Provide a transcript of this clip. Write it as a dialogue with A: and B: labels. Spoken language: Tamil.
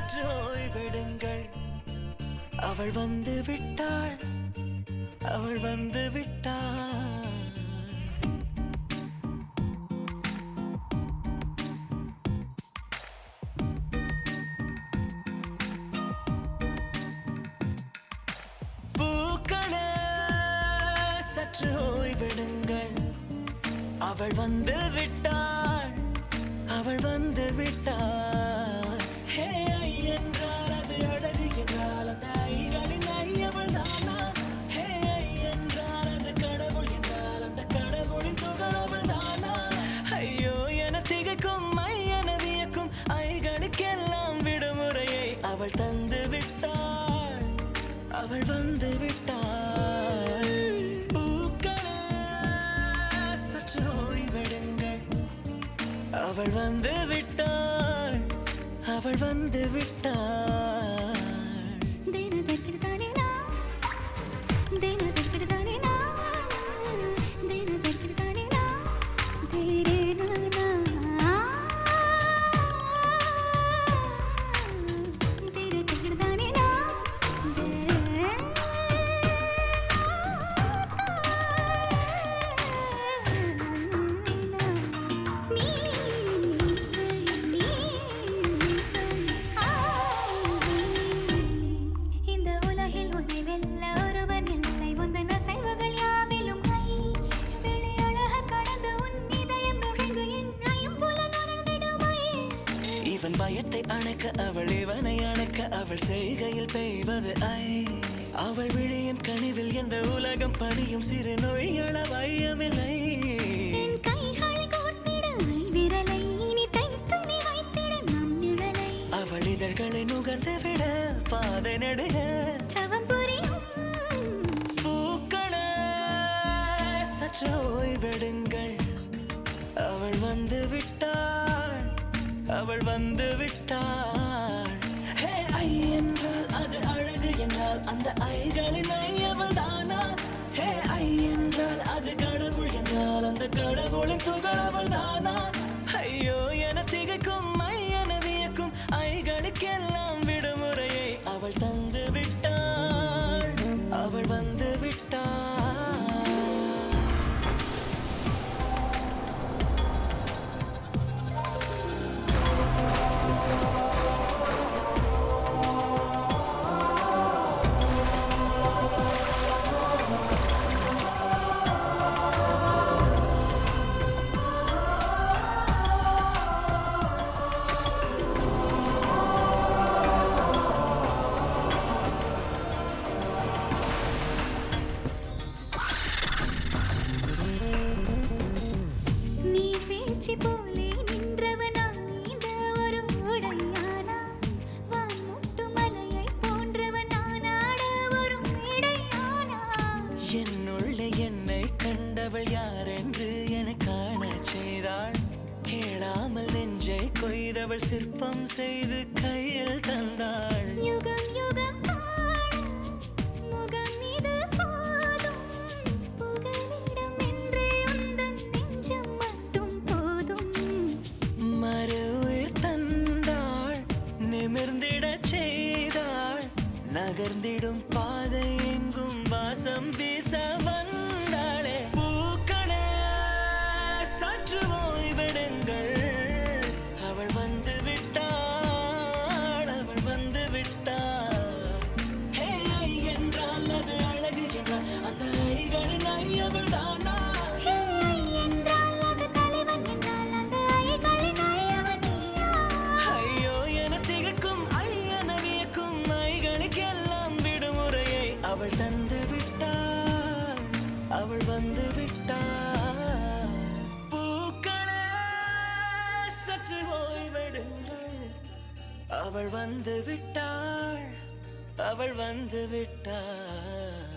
A: சற்று ஓய்வெடுங்கள். அவள் வந்து விட்டாள், அவள் வந்து விட்டாள். பூக்களே சற்று ஓய்வெடுங்கள். அவள் வந்து விட்டாள், அவள் வந்து விட்டாள். ஹே ஐ என்றால் அது அழகு என்றால் அந்த ஐகளின் ஐ அவள் தானா? ஹே ஐ என்றால் அது கடவுள் என்றால் அந்த கடவுளின் துகள் அவள் தானா? ஐயோ என திகைக்கும் ஐ என வியக்கும் ஐகளுக்கெல்லாம் விடுமுறையை அவள் தந்து விட்டாள், அவள் வந்து விட்டாள். பூக்களே சற்று ஓய்வெடுங்கள். அவள் வந்து விட்டாள், அவள் வந்து விட்டாள். இவன் பயத்தை அணைக்க அவள் இவனை அணைக்க அவள் செய்கையில் பெய்வது ஐ. அவள் விழியின் கனிவில் எந்த உலகம் பணியும் சிறு நோய்கள வையமில்லை. அவள் இதழ்களை நுகர்ந்து விட பாதை நடுக பூக்களே சற்று ஓய்வெடுங்கள். அவள் வந்து விட்டாள், அவள் வந்து விட்டாள். ஹே ஐ என்றால் அது அழகு என்றால் அந்த ஐகளின் ஐ அவள் தானா? ஹே ஐ என்றால் அது கடவுள் என்றால் அந்த கடவுளின் துகள் அவள் தானா? ஐயோ என திகைக்கும் ஐ என வியக்கும் ஐகளுக்கெல்லாம் விடுமுறையை அவள் தந்து விட்டாள், அவள் வந்து விட்டாள்.
B: போலே நின்றவனா நீந்த ஒரு உடையானா? வான்முட்டு மலையை போன்றவனானாட ஒரு மேடையானா?
A: என்னுள்ளே என்னை கண்டவள் யாரென்று என காண செய்தாள். கேளாமல் நெஞ்சை கொய்தவள் சிற்பம் செய்து கையில் தந்தாள்.
B: யுகம் யுகம் முகம் இது போதும் புகலிடம் என்று உந்தன் நெஞ்சம் மட்டும் போதும்.
A: மறு உயிர் தந்தாள், நிமிர்ந்திடச் செய்தாள். நகர்ந்திடும் பாதை எங்கும் வாசம் வீச வந்தாளே. பூக்களே சற்று ஓய்வெடுங்கள். அவள் வந்து விட்டாள், அவள் வந்து விட்டாள். ஹே ஐ என்றால் அது அழகு என்றால் அந்த ஐகளின் ஐ அவள் தானா?
B: ஹே ஐ என்றால் அது தலைவன் என்றால் அந்த ஐகளின் ஐ அவன் நீயா?
A: ஐயோ என திகைக்கும் ஐ என வியக்கும் ஐகளுக்கெல்லாம் விடுமுறையை அவள் தந்து விட்டாள், அவள் வந்து விட்டாள். பூக்களே சற்று ஓய்வெடுங்கள். அவள் வந்து விட்டாள், அவள் வந்து விட்டாள்.